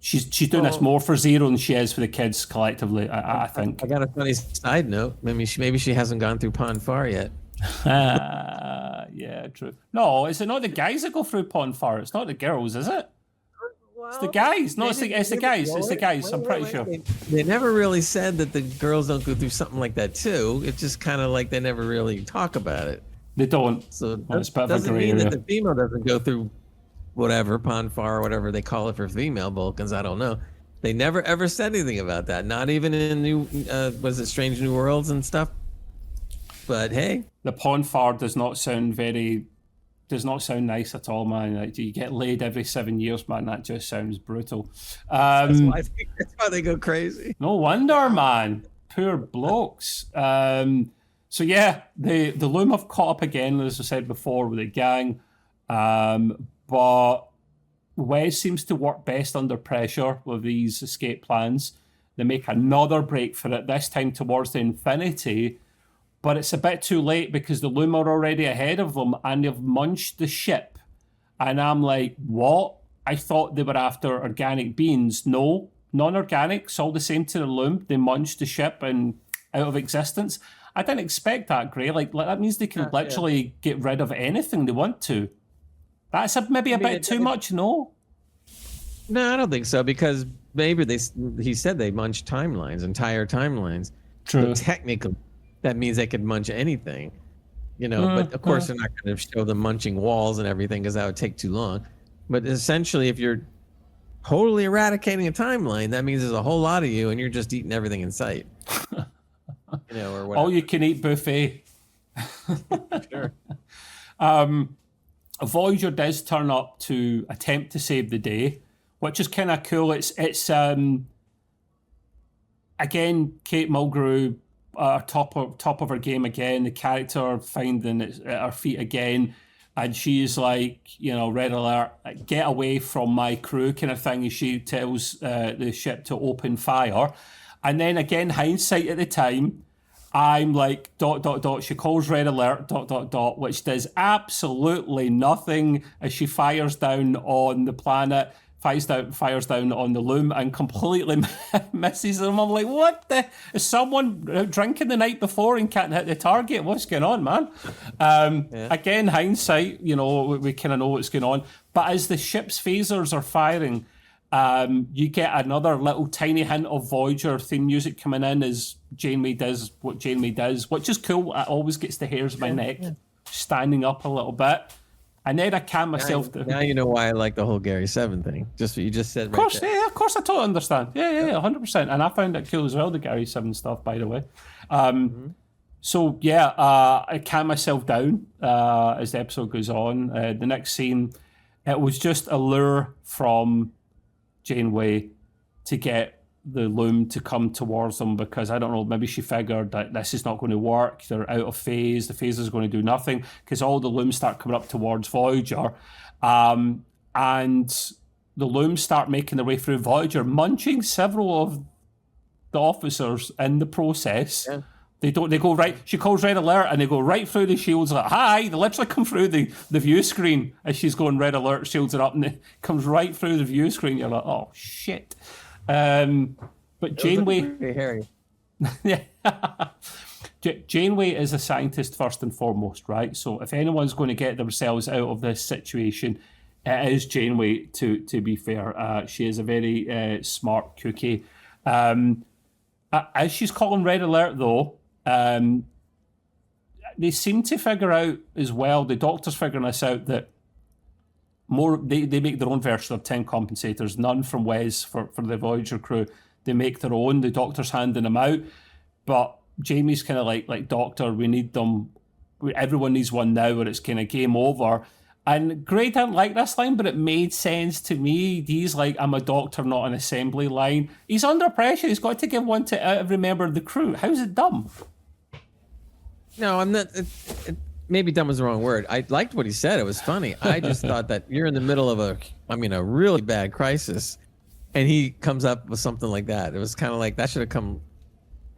She's doing this more for Zero than she is for the kids collectively. I think. I got a funny side note. Maybe she hasn't gone through Pon Far yet. Yeah, true. No, is it not the guys that go through Pon Far? It's not the girls, is it? Well, it's the guys. No, it's the guys. It's the guys. I'm pretty sure. They never really said that the girls don't go through something like that too. It's just kind of like they never really talk about it. They don't. So it's a bit of a doesn't gray mean area. that the female doesn't go through whatever Pon Far or whatever they call it for female Vulcans. I don't know. They never ever said anything about that. Not even in Strange New Worlds and stuff. But hey, the Pon Far does not sound nice at all, man. Like, you get laid every 7 years, man. That just sounds brutal. That's why they go crazy. No wonder, man. Poor blokes. So yeah, the Loom have caught up again, as I said before, with the gang. But Wes seems to work best under pressure with these escape plans. They make another break for it, this time towards the Infinity. But it's a bit too late because the Loom are already ahead of them and they've munched the ship. And I'm like, what? I thought they were after organic beings. No, non-organic. It's all the same to the Loom. They munched the ship and out of existence. I didn't expect that, Gray. Like that means they can literally get rid of anything they want to. That's maybe a bit too much, no? No, I don't think so, because maybe he said they munched timelines, entire timelines. True. So technically, that means they could munch anything, but of course they're not going to show them munching walls and everything because that would take too long. But essentially, if you're totally eradicating a timeline, that means there's a whole lot of you and you're just eating everything in sight. Or whatever. All you can eat buffet. Sure. Voyager does turn up to attempt to save the day, which is kind of cool. It's again, Kate Mulgrew, top of her game again. The character finding it at her feet again, and she's like, red alert, get away from my crew, kind of thing. As she tells the ship to open fire, and then again, hindsight at the time, I'm like, ... She calls red alert, ... which does absolutely nothing as she fires down on the planet, fires down on the Loom and completely misses them. I'm like, what the? Is someone drinking the night before and can't hit the target? What's going on, man? Again, hindsight, we kind of know what's going on. But as the ship's phasers are firing, you get another little tiny hint of Voyager theme music coming in as Janeway does what Janeway does, which is cool. It always gets the hairs of my neck standing up a little bit. And then I calm myself down. Now you know why I like the whole Gary 7 thing. Just what you just said. Of course, of course, I totally understand. Yeah, 100%. And I found it cool as well, the Gary 7 stuff, by the way. So I calm myself down as the episode goes on. The next scene, it was just a lure from Janeway to get the Loom to come towards them, because I don't know, maybe she figured that this is not going to work. They're out of phase. The phase is going to do nothing because all the Looms start coming up towards Voyager, and the Looms start making their way through Voyager, munching several of the officers in the process. Yeah. They go right. She calls red alert, and they go right through the shields. Like, hi! They literally come through the view screen as she's going red alert. Shields are up, and it comes right through the view screen. You're like, oh shit! But Janeway, yeah, Janeway is a scientist first and foremost, right? So if anyone's going to get themselves out of this situation, it is Janeway. To be fair, she is a very smart cookie. As she's calling red alert, though. They seem to figure out as well, the Doctor's figuring this out, that they make their own version of 10 compensators, none from Wes for the Voyager crew. They make their own. The Doctor's handing them out, but Jamie's kind of like Doctor, we need them. Everyone needs one now, or it's kind of game over. And Gray didn't like this line, but it made sense to me. He's like, I'm a doctor, not an assembly line. He's under pressure. He's got to give one to every member of the crew. How's it dumb? No, I'm not. Maybe dumb is the wrong word. I liked what he said. It was funny. I just thought that you're in the middle of a really bad crisis, and he comes up with something like that. It was kind of like that should have come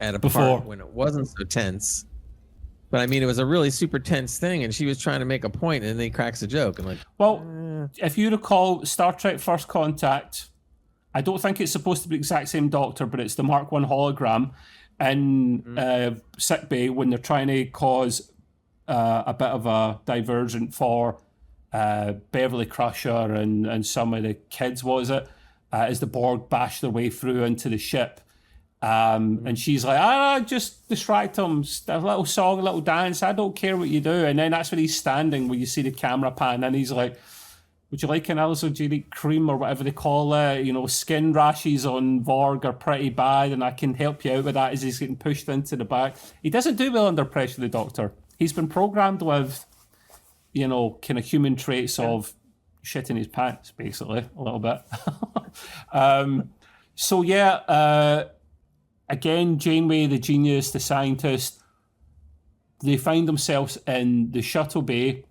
at a part when it wasn't so tense. But I mean, it was a really super tense thing, and she was trying to make a point, and then he cracks a joke. And like, well, if you recall Star Trek First Contact, I don't think it's supposed to be the exact same doctor, but it's the Mark 1 hologram in sickbay when they're trying to cause a bit of a divergent for Beverly Crusher and some of the kids, was it? As the Borg bash their way through into the ship. And she's like, just distract him, a little song, a little dance, I don't care what you do. And then that's when he's standing where you see the camera pan and he's like, would you like an allergenic cream or whatever they call it? You know, skin rashes on Vorg are pretty bad and I can help you out with that as he's getting pushed into the back. He doesn't do well under pressure, the Doctor. He's been programmed with, you know, kind of human traits of shitting his pants, basically, a little bit. Again, Janeway, the genius, the scientist, they find themselves in the shuttle bay,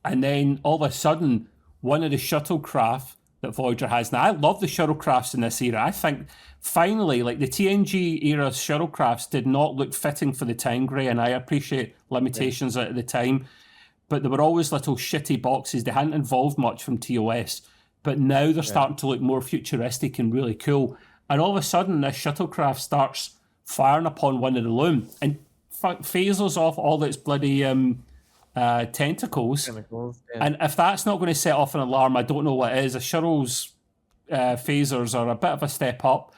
and then all of a sudden, one of the shuttlecraft that Voyager has. Now, I love the shuttlecrafts in this era. I think, finally, like the TNG era shuttlecrafts did not look fitting for the time, Gray, and I appreciate limitations at the time, but they were always little shitty boxes. They hadn't evolved much from TOS, but now they're starting to look more futuristic and really cool. And all of a sudden, this shuttlecraft starts firing upon one of the Loom and phasers off all its bloody tentacles. And if that's not going to set off an alarm, I don't know what is. A shuttle's phasers are a bit of a step up.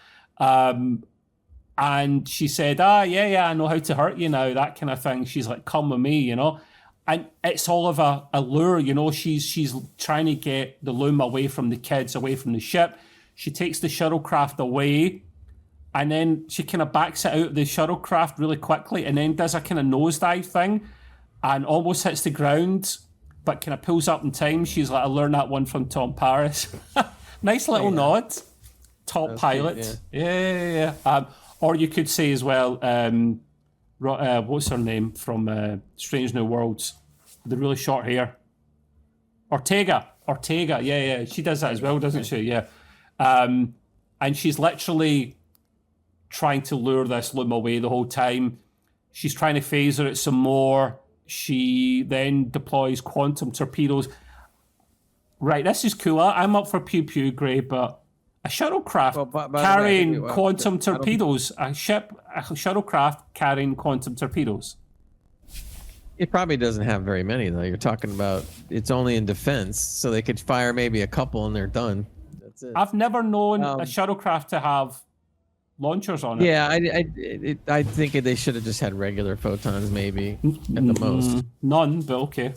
And she said, I know how to hurt you now, that kind of thing. She's like, come with me, you know. And it's all of a lure, you know. She's trying to get the Loom away from the kids, away from the ship. She takes the shuttlecraft away, and then she kind of backs it out of the shuttlecraft really quickly, and then does a kind of nosedive thing, and almost hits the ground, but kind of pulls up in time. She's like, I learned that one from Tom Paris. Nice little nod. Top pilot. Cute, yeah. Or you could say as well, what's her name from Strange New Worlds? The really short hair. Ortega. Yeah. She does that as well, doesn't she? Yeah. And she's literally trying to lure this Loom away the whole time. She's trying to phaser it some more. She then deploys quantum torpedoes. Right, this is cool. I'm up for pew pew, Gray, but a shuttlecraft carrying quantum torpedoes. A shuttlecraft carrying quantum torpedoes. It probably doesn't have very many, though. You're talking about it's only in defense, so they could fire maybe a couple and they're done. I've never known a shuttlecraft to have launchers on it. Yeah, I think they should have just had regular photons, maybe at the most. None, but okay.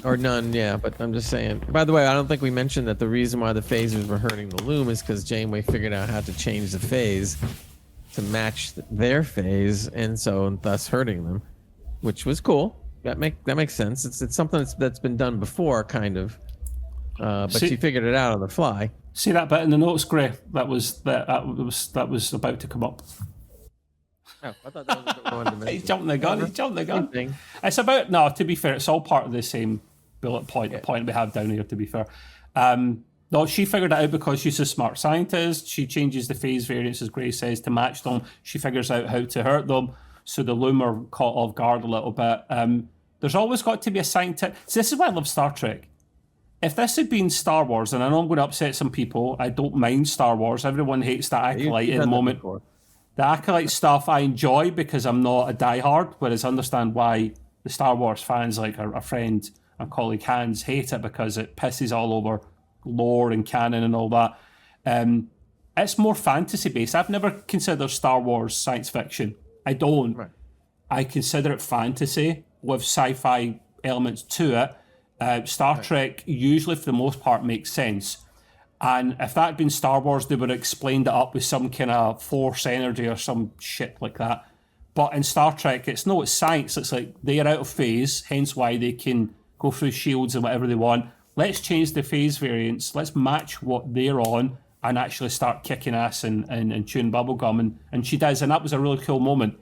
Or none, yeah. But I'm just saying. By the way, I don't think we mentioned that the reason why the phasers were hurting the Loom is because Janeway figured out how to change the phase to match their phase, and so thus hurting them, which was cool. That makes sense. It's something that's been done before, kind of. But she figured it out on the fly. See that bit in the notes, Gray? That was about to come up. Oh, I thought that was a bit more dimensional. He's jumping the gun. It's about, no, to be fair, it's all part of the same bullet point, the point we have down here, to be fair. No, she figured it out because she's a smart scientist. She changes the phase variants, as Gray says, to match them. She figures out how to hurt them, so the Loom are caught off guard a little bit. There's always got to be a scientist. So this is why I love Star Trek. If this had been Star Wars, and I know I'm going to upset some people, I don't mind Star Wars. Everyone hates the Acolyte in the moment. The Acolyte stuff I enjoy because I'm not a diehard, whereas I understand why the Star Wars fans, like our friend and colleague Hans, hate it because it pisses all over lore and canon and all that. It's more fantasy-based. I've never considered Star Wars science fiction. I don't. Right. I consider it fantasy with sci-fi elements to it. Star Trek usually, for the most part, makes sense. And if that had been Star Wars, they would have explained it up with some kind of force energy or some shit like that. But in Star Trek, it's science. It's like they're out of phase, hence why they can go go through shields and whatever they want. Let's change the phase variants. Let's match what they're on and actually start kicking ass and chewing bubblegum. And she does, and that was a really cool moment.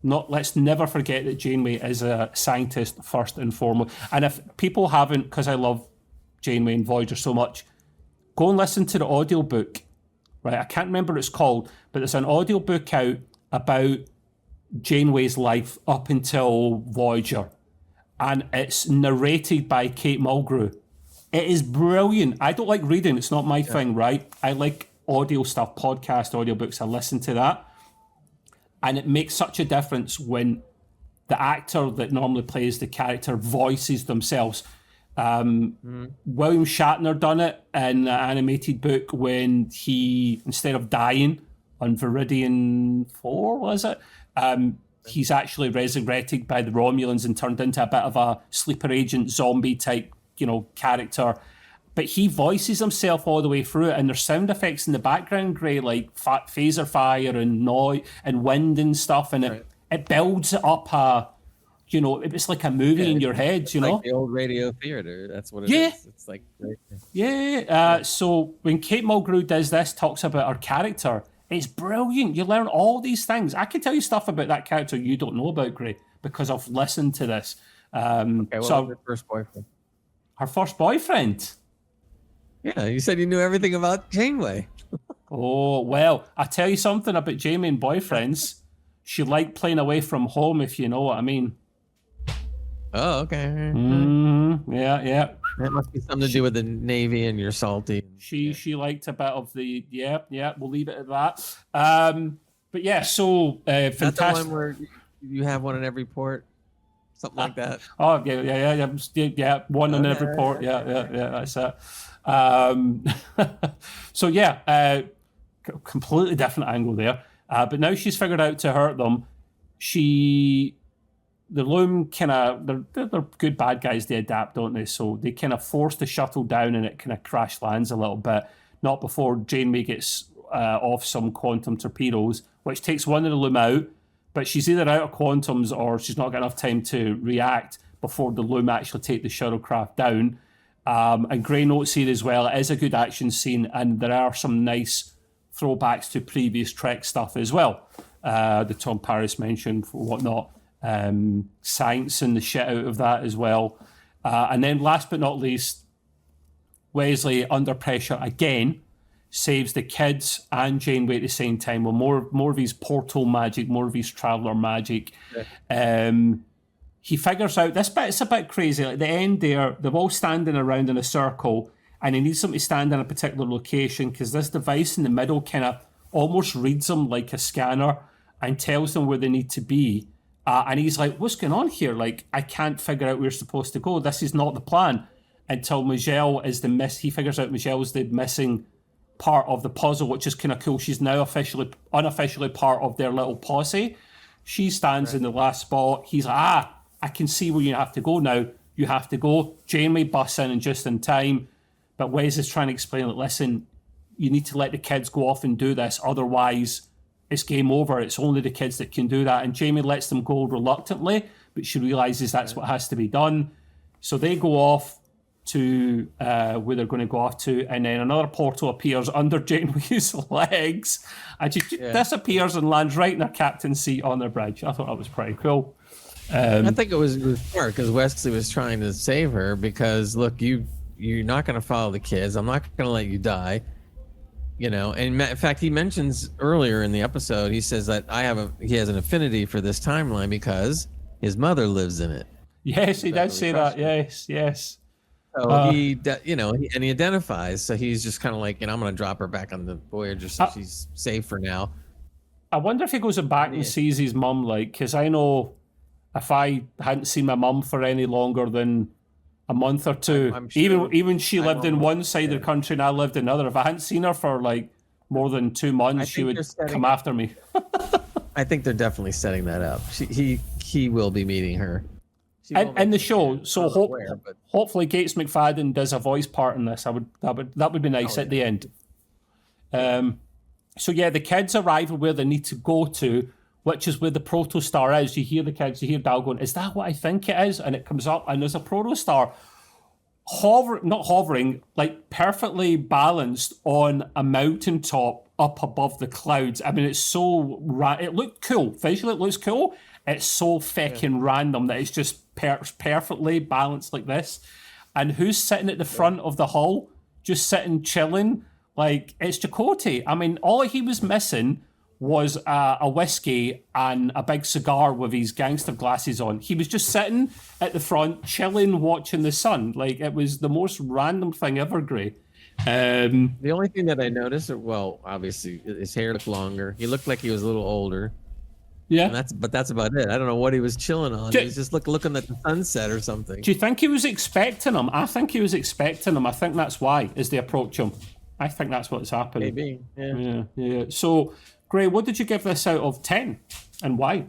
Let's never forget that Janeway is a scientist first and foremost. And if people haven't, because I love Janeway and Voyager so much, go and listen to the audiobook. Right, I can't remember what it's called, but there's an audiobook out about Janeway's life up until Voyager. And it's narrated by Kate Mulgrew. It is brilliant. I don't like reading. It's not my thing, right? I like audio stuff, podcast, audiobooks. I listen to that. And it makes such a difference when the actor that normally plays the character voices themselves. William Shatner done it in the animated book when he, instead of dying on Viridian 4, was it? He's actually resurrected by the Romulans and turned into a bit of a sleeper agent zombie type, character. But he voices himself all the way through it, and there's sound effects in the background, Gray, like phaser fire and noise and wind and stuff, and it builds it up it's like a movie in your head, like the old radio theater. That's what it is. It's like so when Kate Mulgrew does this, talks about her character, it's brilliant. You learn all these things. I can tell you stuff about that character you don't know about, Gray, because I've listened to this. What was her first boyfriend? Her first boyfriend? Yeah, you said you knew everything about Janeway. Oh, well, I tell you something about Janeway and boyfriends. She liked playing away from home, if you know what I mean. Oh, okay. Yeah. That must be something to do with the Navy and you're salty. She liked a bit of the we'll leave it at that. But yeah, so fantastic. That's the one where you have one in every port, something like that. Oh yeah, one in every port. Yeah, that's it. So yeah, completely different angle there. But now she's figured out to hurt them. The Loom they're good bad guys. They adapt, don't they? So they kind of force the shuttle down and it kind of crash lands a little bit. Not before Janeway gets off some quantum torpedoes, which takes one of the Loom out. But she's either out of quantums or she's not got enough time to react before the Loom actually take the shuttlecraft down. And Gray notes here as well, it is a good action scene and there are some nice throwbacks to previous Trek stuff as well. The Tom Paris mentioned for whatnot. Science and the shit out of that as well. And then last but not least, Wesley, under pressure again, saves the kids and Janeway at the same time with more of his portal magic, more of his traveller magic. Yeah. He figures out, this bit's a bit crazy. At the end there, they're all standing around in a circle and he needs them to stand in a particular location because this device in the middle kind of almost reads them like a scanner and tells them where they need to be. And he's like, what's going on here? Like, I can't figure out where we're supposed to go. This is not the plan. Until Michelle is he figures out Michelle's the missing part of the puzzle, which is kind of cool. She's now unofficially part of their little posse. She stands in the last spot. He's like, I can see where you have to go now. You have to go. Janeway busts in and just in time. But Wes is trying to explain, like, listen, you need to let the kids go off and do this. Otherwise, it's game over. It's only the kids that can do that. And Jamie lets them go reluctantly, but she realizes that's what has to be done. So they go off to where they're going to go off to, and then another portal appears under Janeway's legs, and she disappears and lands right in her captain's seat on their bridge. I thought that was pretty cool. I think it was smart because Wesley was trying to save her because, look, you're not going to follow the kids. I'm not going to let you die. And in fact, he mentions earlier in the episode, he says that he has an affinity for this timeline because his mother lives in it. Yes, he does say that. Yes. So he identifies. So he's just kind of like, I'm going to drop her back on the Voyager so she's safe for now. I wonder if he goes back and sees his mum, because I know if I hadn't seen my mum for any longer than a month or two, I'm sure even she lived in one side of the country and I lived in another. If I hadn't seen her for more than 2 months, she would come after me. I think they're definitely setting that up. He will be meeting her. In the show, so hopefully Gates McFadden does a voice part in this. That would be nice at the end. So yeah, the kids arrive where they need to go to which is where the protostar is. You hear the kids, you hear Dal going, "Is that what I think it is?" And it comes up, and there's a protostar not hovering, like perfectly balanced on a mountaintop up above the clouds. I mean, it's so it looked cool. Visually, it looks cool. It's so fucking random that it's just perfectly balanced like this. And who's sitting at the front of the hall, just sitting chilling? Like, it's Chakotay. I mean, all he was missing was a whiskey and a big cigar with his gangster glasses on. He was just sitting at the front, chilling, watching the sun. Like, it was the most random thing ever, Gray. The only thing that I noticed, well, obviously, his hair looked longer. He looked like he was a little older. Yeah. But that's about it. I don't know what he was chilling on. He was just looking at the sunset or something. Do you think he was expecting him? I think he was expecting him. I think that's why, as they approach him. I think that's what's happening. Maybe. Yeah. So, Gray, what did you give this out of 10 and why?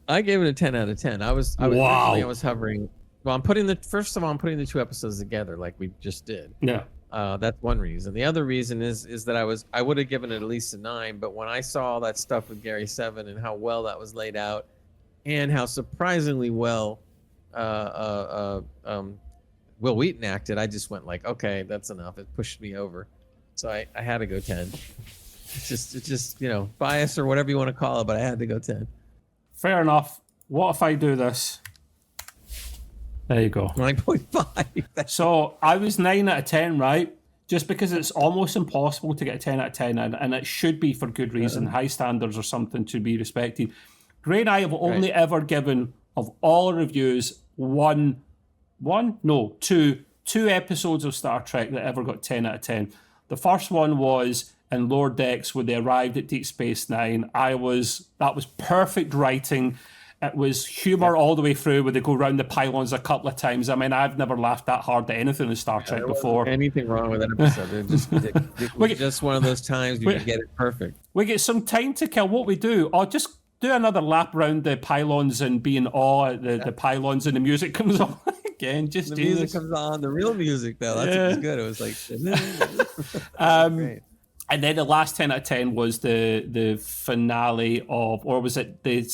I gave it a 10 out of 10. I was hovering. Well, I'm putting the 2 episodes together like we just did. Yeah. That's one reason. The other reason is that I would have given it at least a 9, but when I saw all that stuff with Gary Seven and how well that was laid out, and how surprisingly well Will Wheaton acted, I just went like, okay, that's enough. It pushed me over, so I had to go 10. It's just bias or whatever you want to call it, but I had to go 10. Fair enough. What if I do this? There you go. 9.5. So I was 9 out of 10, right? Just because it's almost impossible to get a 10 out of 10, and it should be for good reason. High standards or something to be respected. Gray and I have only ever given, of all reviews, two episodes of Star Trek that ever got 10 out of 10. The first one was in Lower Decks when they arrived at Deep Space Nine. That was perfect writing. It was humour all the way through where they go round the pylons a couple of times. I mean, I've never laughed that hard at anything in Star Trek before. Anything wrong with that episode? It was just one of those times you can get it perfect. We get some time to kill. What we do, just do another lap around the pylons and be in awe at the pylons, and the music comes on again. Just the music comes on, the real music though. That's what was good. It was like great. And then the last 10 out of 10 was the finale of, or was it the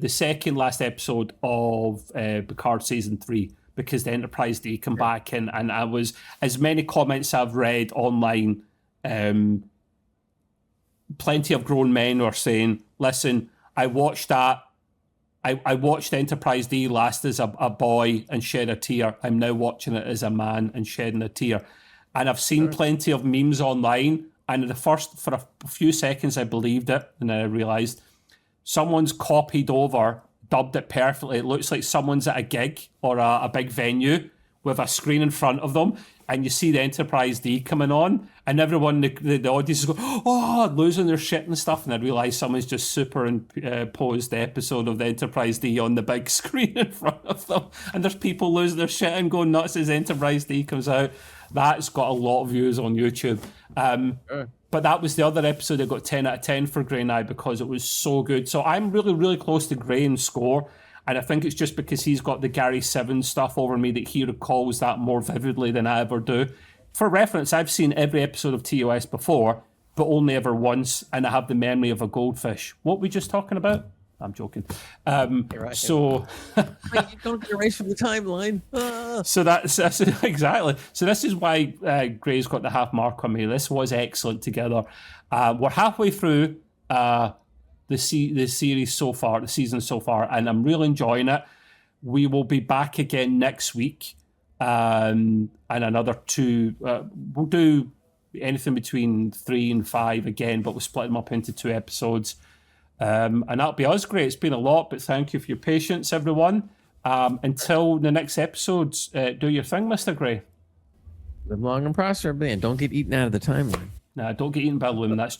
second last episode of Picard season 3, because the Enterprise D come back and I was, as many comments I've read online, plenty of grown men are saying, listen, I watched that. I watched Enterprise D last as a boy and shed a tear. I'm now watching it as a man and shedding a tear. And I've seen plenty of memes online, and for a few seconds I believed it, and then I realised someone's copied over, dubbed it perfectly. It looks like someone's at a gig or a big venue with a screen in front of them, and you see the Enterprise D coming on, and everyone, the audience is going, oh, losing their shit and stuff, and I realise someone's just superimposed the episode of the Enterprise D on the big screen in front of them, and there's people losing their shit and going nuts as Enterprise D comes out. That's got a lot of views on YouTube. But that was the other episode that got 10 out of 10 for Gray and I because it was so good. So I'm really, really close to Gray in score. And I think it's just because he's got the Gary Seven stuff over me that he recalls that more vividly than I ever do. For reference, I've seen every episode of TOS before, but only ever once. And I have the memory of a goldfish. What were we just talking about? I'm joking. So don't get erased from the timeline. So that's exactly. So this is why Gray's got the half mark on me. This was excellent together. We're halfway through the series so far, the season so far, and I'm really enjoying it. We will be back again next week, and another 2. We'll do anything between 3 and 5 again, but we'll split them up into 2 episodes. And that'll be us, Gray. It's been a lot, but thank you for your patience, everyone. Until the next episodes, do your thing, Mr. Gray. Live long and prosper, man. Don't get eaten out of the timeline. Nah, don't get eaten by Loom. That's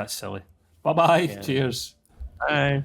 silly. Bye-bye. Yeah. Cheers. Bye.